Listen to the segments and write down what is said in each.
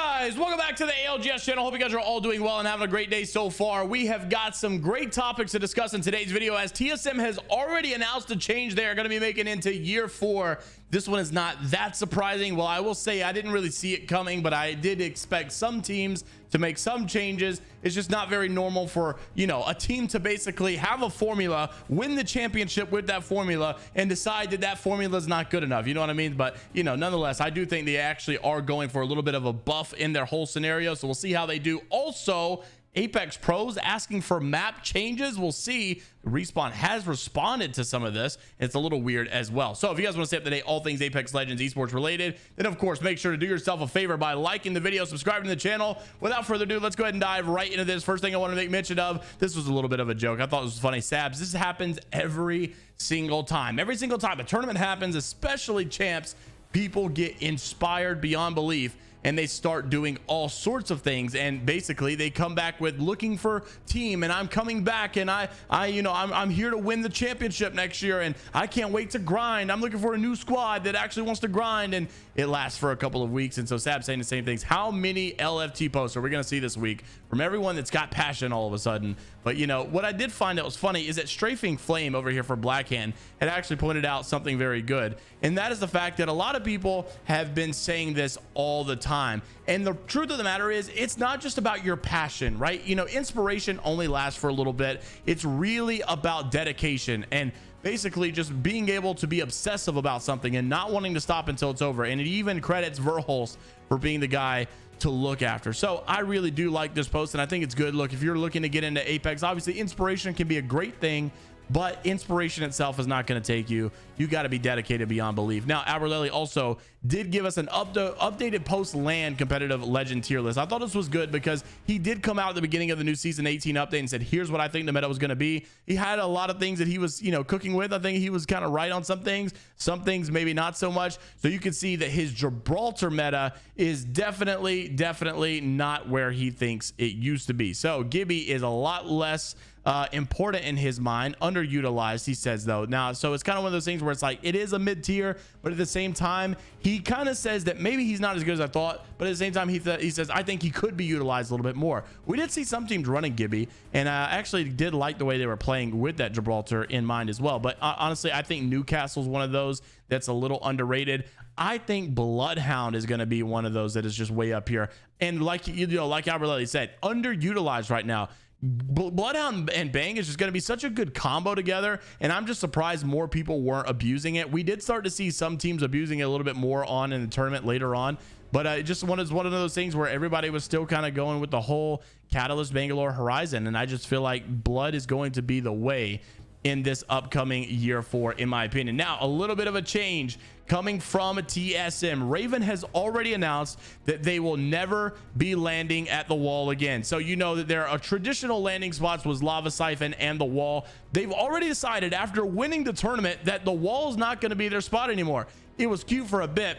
Guys, welcome back to the ALGS channel. Hope you guys are all doing well and having a great day so far. We have got some great topics to discuss in today's video, as TSM has already announced a change they are going to be making into year 4. This one is not that surprising. Well, I will say I didn't really see it coming, but I did expect some teams to make some changes. It's just not very normal for, you know, a team to basically have a formula, win the championship with that formula, and decide that that formula is not good enough. You know what I mean? But, you know, nonetheless, I do think they actually are going for a little bit of a buff in their whole scenario. So we'll see how they do. Also, Apex Pros asking for map changes. We'll see. Respawn has responded to some of this. It's a little weird as well. So if you guys want to stay up to date, all things Apex Legends esports related, then of course make sure to do yourself a favor by liking the video, subscribing to the channel. Without further ado, let's go ahead and dive right into this. First thing I want to make mention of, this was a little bit of a joke. I thought this was funny. Sabs, this happens every single time. Every single time a tournament happens, especially champs, people get inspired beyond belief and they start doing all sorts of things, and basically they come back with looking for team, and I'm coming back, and I'm here to win the championship next year, and I can't wait to grind. I'm looking for a new squad that actually wants to grind, and it lasts for a couple of weeks. And so Sab saying the same things. How many LFT posts are we going to see this week from everyone that's got passion all of a sudden? But you know what I did find that was funny is that Strafing Flame over here for Blackhand had actually pointed out something very good, and that is the fact that a lot of people have been saying this all the time. And the truth of the matter is, it's not just about your passion, right? You know, inspiration only lasts for a little bit. It's really about dedication and basically just being able to be obsessive about something and not wanting to stop until it's over. And it even credits Verholst for being the guy to look after. So I really do like this post, and I think it's good. Look, if you're looking to get into Apex, obviously inspiration can be a great thing, but inspiration itself is not going to take you. You got to be dedicated beyond belief. Now, Aberlele also did give us an updated post-land competitive legend tier list. I thought this was good because he did come out at the beginning of the new season 18 update and said, here's what I think the meta was going to be. He had a lot of things that he was, you know, cooking with. I think he was kind of right on some things maybe not so much. So you can see that his Gibraltar meta is definitely not where he thinks it used to be. So Gibby is a lot less important in his mind, underutilized, he says, though. Now, so it's kind of one of those things where it's like it is a mid-tier, but at the same time he kind of says that maybe he's not as good as I thought, but at the same time he says I think he could be utilized a little bit more. We did see some teams running Gibby, and I actually did like the way they were playing with that Gibraltar in mind as well. But honestly, I think Newcastle's one of those that's a little underrated. I think Bloodhound is going to be one of those that is just way up here, and like, you know, like Aberlele said, underutilized right now. Bloodhound and Bang is just going to be such a good combo together, and I'm just surprised more people weren't abusing it. We did start to see some teams abusing it a little bit more on in the tournament later on, but it just was one of those things where everybody was still kind of going with the whole Catalyst Bangalore Horizon, and I just feel like Blood is going to be the way in this upcoming year 4, in my opinion. Now, a little bit of a change coming from TSM. Raven has already announced that they will never be landing at the wall again. So you know that there are traditional landing spots was Lava Siphon and the wall. They've already decided after winning the tournament that the wall is not going to be their spot anymore. It was cute for a bit,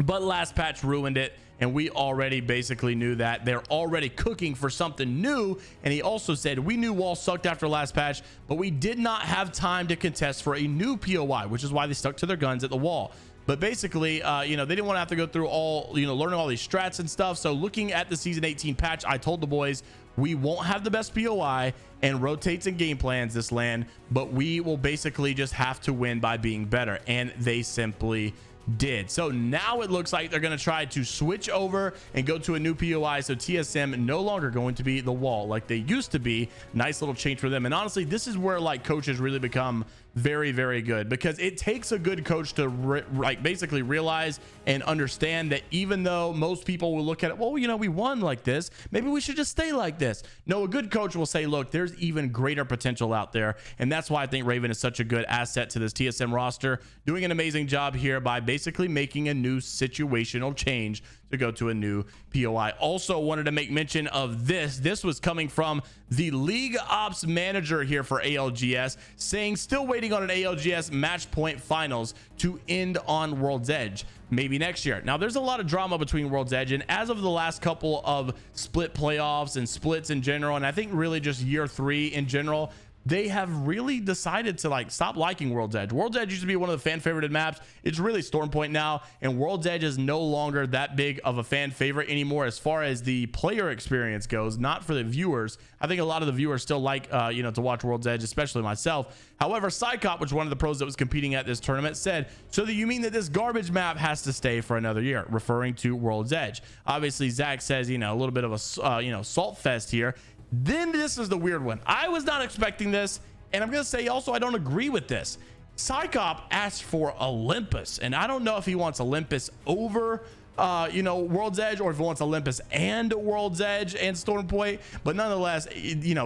but last patch ruined it, and we already basically knew that. They're already cooking for something new. And he also said, we knew wall sucked after last patch, but we did not have time to contest for a new POI, which is why they stuck to their guns at the wall. But basically, you know, they didn't want to have to go through all, you know, learning all these strats and stuff. So looking at the season 18 patch, I told the boys, we won't have the best POI and rotates and game plans this land, but we will basically just have to win by being better. And they simply did. So now it looks like they're going to try to switch over and go to a new POI. So TSM no longer going to be the wall like they used to be. Nice little change for them. And honestly, this is where like coaches really become very good, because it takes a good coach to like basically realize and understand that even though most people will look at it, well, you know, we won like this, maybe we should just stay like this. No, a good coach will say, look, there's even greater potential out there. And that's why I think Raven is such a good asset to this TSM roster, doing an amazing job here by basically making a new situational change to go to a new POI. Also wanted to make mention of this was coming from the League Ops manager here for ALGS, saying still waiting on an ALGS match point finals to end on World's Edge, maybe next year. Now there's a lot of drama between World's Edge, and as of the last couple of split playoffs and splits in general, and I think really just year 3 in general, they have really decided to like stop liking World's Edge. World's Edge used to be one of the fan favorited maps. It's really Storm Point now, and World's Edge is no longer that big of a fan favorite anymore as far as the player experience goes, not for the viewers. I think a lot of the viewers still like to watch World's Edge, especially myself. However, Psycop, which was one of the pros that was competing at this tournament, said, so that you mean that this garbage map has to stay for another year, referring to World's Edge. Obviously Zach says, a little bit of a salt fest here. Then this is the weird one. I was not expecting this, and I'm gonna say also I don't agree with this. Psycop asked for Olympus, and I don't know if he wants Olympus over World's Edge, or if he wants Olympus and World's Edge and Storm Point. But nonetheless,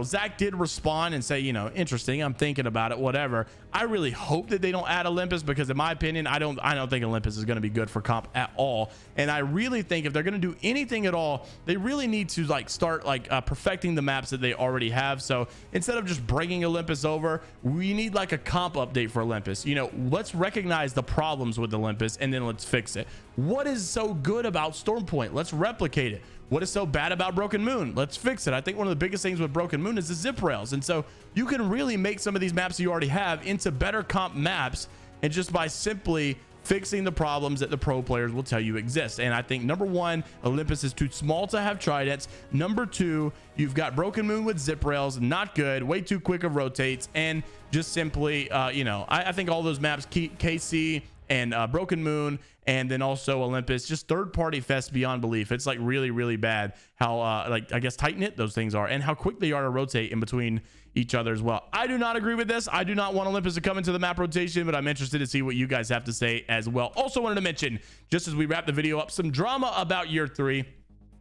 Zach did respond and say, interesting, I'm thinking about it, whatever. I really hope that they don't add Olympus, because in my opinion, I don't think Olympus is going to be good for comp at all. And I really think if they're going to do anything at all, they really need to start perfecting the maps that they already have. So instead of just bringing Olympus over, we need a comp update for Olympus. Let's recognize the problems with Olympus, and then let's fix it. What is so good about Storm Point? Let's replicate it. What is so bad about Broken Moon? Let's fix it. I think one of the biggest things with Broken Moon is the zip rails, and so you can really make some of these maps you already have into better comp maps, and just by simply fixing the problems that the pro players will tell you exist. And I think number one, Olympus is too small to have tridents. Number two, you've got Broken Moon with zip rails, not good, way too quick of rotates, and just simply I think all those maps, KC and Broken Moon, and then also Olympus, just third-party fest beyond belief. It's really, really bad how I guess tight-knit those things are, and how quick they are to rotate in between each other as well. I do not agree with this. I do not want Olympus to come into the map rotation, but I'm interested to see what you guys have to say as well. Also wanted to mention, just as we wrap the video up, some drama about year 3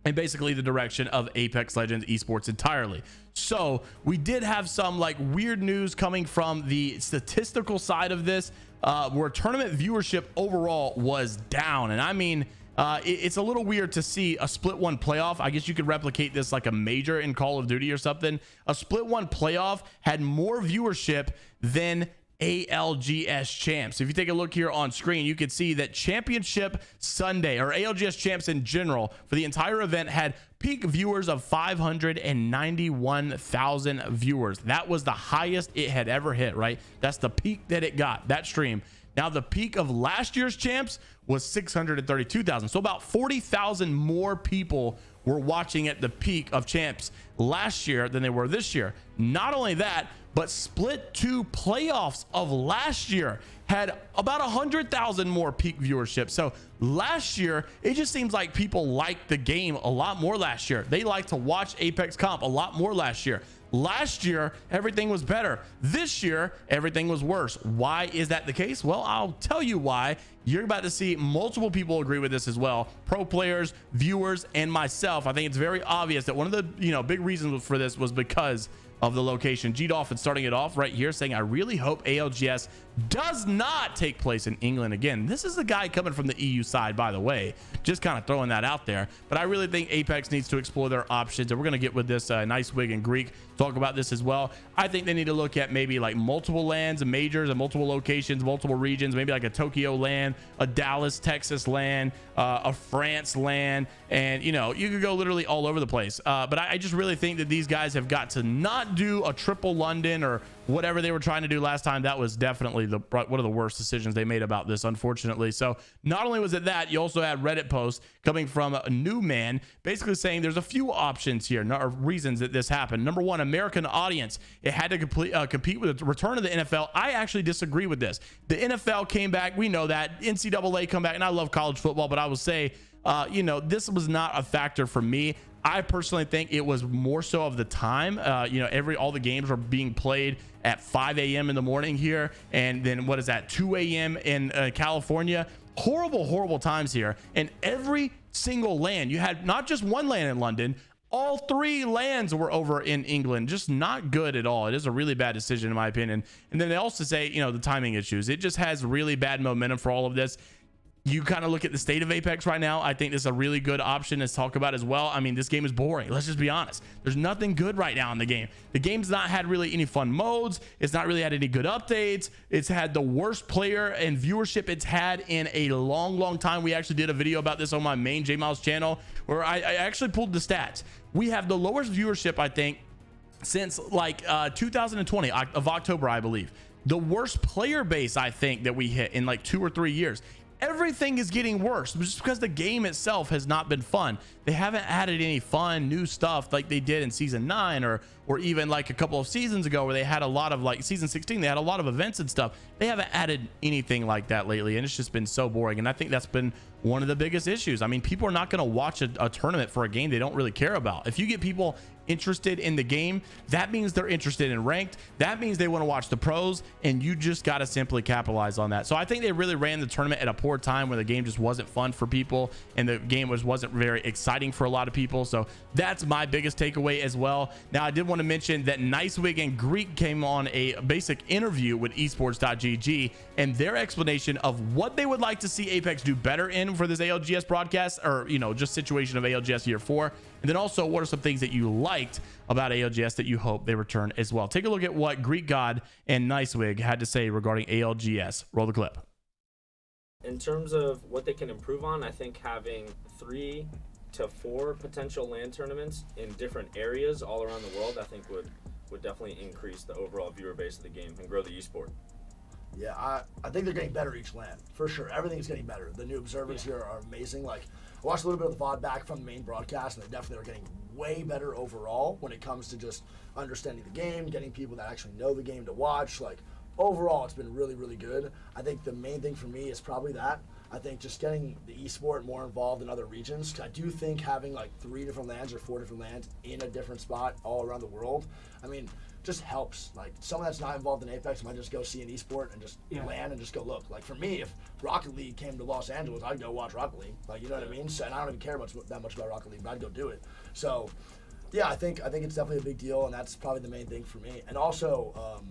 and basically the direction of Apex Legends esports entirely. So we did have some weird news coming from the statistical side of this, where tournament viewership overall was down. And I mean, it's a little weird to see a split one playoff. I guess you could replicate this like a major in Call of Duty or something. A split one playoff had more viewership than ALGS champs. If you take a look here on screen, you can see that Championship Sunday, or ALGS champs in general, for the entire event had peak viewers of 591,000 viewers. That was the highest it had ever hit, right? That's the peak that it got, that stream. Now the peak of last year's champs was 632,000. So about 40,000 more people were watching at the peak of champs last year than they were this year. Not only that, but split 2 playoffs of last year had about 100,000 more peak viewership. So last year, it just seems like people liked the game a lot more last year. They liked to watch Apex Comp a lot more last year. Last year, everything was better. This year, everything was worse. Why is that the case? Well, I'll tell you why. You're about to see multiple people agree with this as well. Pro players, viewers, and myself. I think it's very obvious that one of the big reasons for this was because of the location. G Dolphin starting it off right here saying, I really hope ALGS does not take place in England again. This is the guy coming from the EU side, by the way, just kind of throwing that out there. But I really think Apex needs to explore their options, and we're going to get with this Nice Wig and Greek talk about this as well. I think they need to look at maybe like multiple lands and majors and multiple locations, multiple regions, maybe like a Tokyo land, a Dallas, Texas land, a France land, and you could go literally all over the place. But I just really think that these guys have got to not do a triple London or whatever they were trying to do last time. That was definitely one of the worst decisions they made about this, unfortunately. So not only was it that, you also had Reddit posts coming from a new man basically saying there's a few options here, or reasons that this happened. Number one, American audience. It had to compete with the return of the NFL. I actually disagree with this. The NFL came back. We know that. NCAA come back, and I love college football, but I will say, this was not a factor for me. I personally think it was more so of the time. All the games were being played at 5 a.m. in the morning here, and then what is that, 2 a.m. in California. Horrible times here. And every single land, you had not just one land in London, all 3 lands were over in England. Just not good at all. It is a really bad decision in my opinion. And then they also say, the timing issues. It just has really bad momentum for all of this. You kind of look at the state of Apex right now. I think this is a really good option to talk about as well. I mean, this game is boring. Let's just be honest. There's nothing good right now in the game. The game's not had really any fun modes. It's not really had any good updates. It's had the worst player and viewership it's had in a long time. We actually did a video about this on my main jmeyels channel where I actually pulled the stats. We have the lowest viewership, I think, since like 2020 of October, I believe. The worst player base I think that we hit in like 2 or 3 years. Everything is getting worse just because the game itself has not been fun. They haven't added any fun new stuff like they did in season 9 or even like a couple of seasons ago where they had a lot of, like season 16, they had a lot of events and stuff. They haven't added anything like that lately, and it's just been so boring. And I think that's been one of the biggest issues. I mean, people are not going to watch a tournament for a game they don't really care about. If you get people interested in the game, that means they're interested in ranked. That means they want to watch the pros, and you just got to simply capitalize on that. So I think they really ran the tournament at a poor time where the game just wasn't fun for people and the game wasn't very exciting for a lot of people. So that's my biggest takeaway as well. Now, I did want to mention that Nicewig and Greek came on a basic interview with esports.gg, and their explanation of what they would like to see Apex do better in for this ALGS broadcast, or just situation of ALGS year 4. And then also, what are some things that you liked about ALGS that you hope they return as well? Take a look at what Greek God and Nicewig had to say regarding ALGS. Roll the clip. In terms of what they can improve on, I think having 3 to 4 potential LAN tournaments in different areas all around the world, I think would definitely increase the overall viewer base of the game and grow the esport. Yeah, I think they're getting better each LAN, for sure. Everything's getting better. The new observers here are amazing. Like, I watched a little bit of the VOD back from the main broadcast, and they definitely are getting way better overall when it comes to just understanding the game, getting people that actually know the game to watch. Like, overall, it's been really, really good. I think the main thing for me is probably that. I think just getting the esport more involved in other regions. I do think having like 3 different LANs or 4 different LANs in a different spot all around the world, I mean, just helps. Like, someone that's not involved in Apex might just go see an esport and just LAN and just go look. Like, for me, if Rocket League came to Los Angeles, I'd go watch Rocket League. Like, you know what I mean? So, and I don't even care that much about Rocket League, but I'd go do it. So, yeah, I think it's definitely a big deal, and that's probably the main thing for me. And also,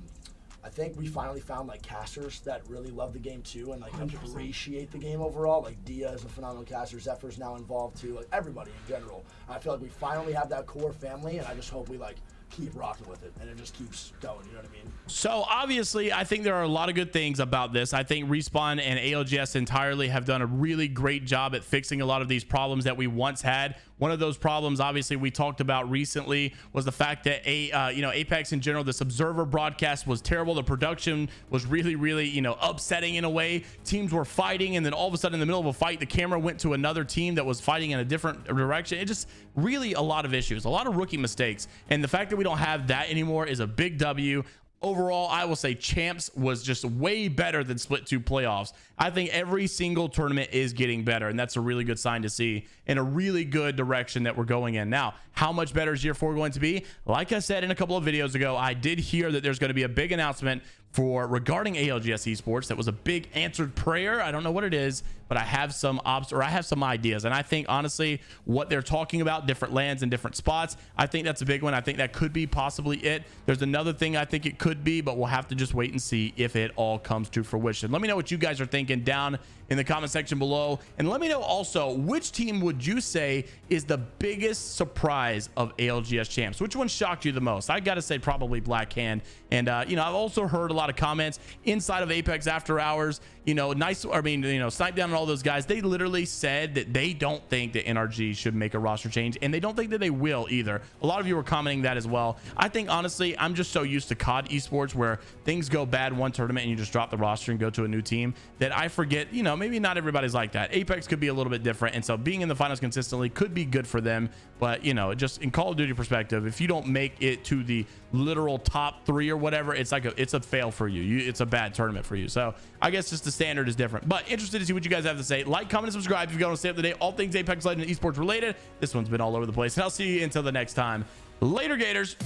I think we finally found like casters that really love the game too and like 100%. Appreciate the game overall. Like Dia is a phenomenal caster. Zephyr's now involved too. Like everybody in general. I feel like we finally have that core family, and I just hope we like keep rocking with it and it just keeps going. You know what I mean? So obviously, I think there are a lot of good things about this. I think Respawn and ALGS entirely have done a really great job at fixing a lot of these problems that we once had. One of those problems, obviously, we talked about recently was the fact that Apex in general, this observer broadcast was terrible. The production was really, really, upsetting in a way. Teams were fighting, and then all of a sudden, in the middle of a fight, the camera went to another team that was fighting in a different direction. It just really a lot of issues, a lot of rookie mistakes, and the fact that we don't have that anymore is a big W. Overall, I will say Champs was just way better than Split 2 playoffs. I think every single tournament is getting better, and that's a really good sign to see in a really good direction that we're going in. Now, how much better is year 4 going to be? Like I said in a couple of videos ago, I did hear that there's going to be a big announcement regarding ALGS esports. That was a big answered prayer. I don't know what it is, but I have some ideas, and I think honestly what they're talking about, different lands and different spots, I think that's a big one. I think that could be possibly it. There's another thing I think it could be, but we'll have to just wait and see if it all comes to fruition. Let me know what you guys are thinking down in the comment section below, and let me know also which team would you say is the biggest surprise of ALGS champs. Which one shocked you the most? I gotta say probably Black Hand. And I've also heard a lot of comments inside of Apex After Hours, Snipe Down and all those guys. They literally said that they don't think that NRG should make a roster change, and they don't think that they will either. A lot of you were commenting that as well. I think honestly, I'm just so used to COD esports where things go bad one tournament and you just drop the roster and go to a new team that I forget, maybe not everybody's like that. Apex could be a little bit different, and so being in the finals consistently could be good for them. But just in Call of Duty perspective, if you don't make it to the literal top 3 or whatever, it's a fail for you. It's a bad tournament for you. So I guess just the standard is different. But interested to see what you guys have to say. Like, comment, and subscribe if you want to stay up to date all things Apex Legends and esports related. This one's been all over the place, and I'll see you until the next time. Later, Gators.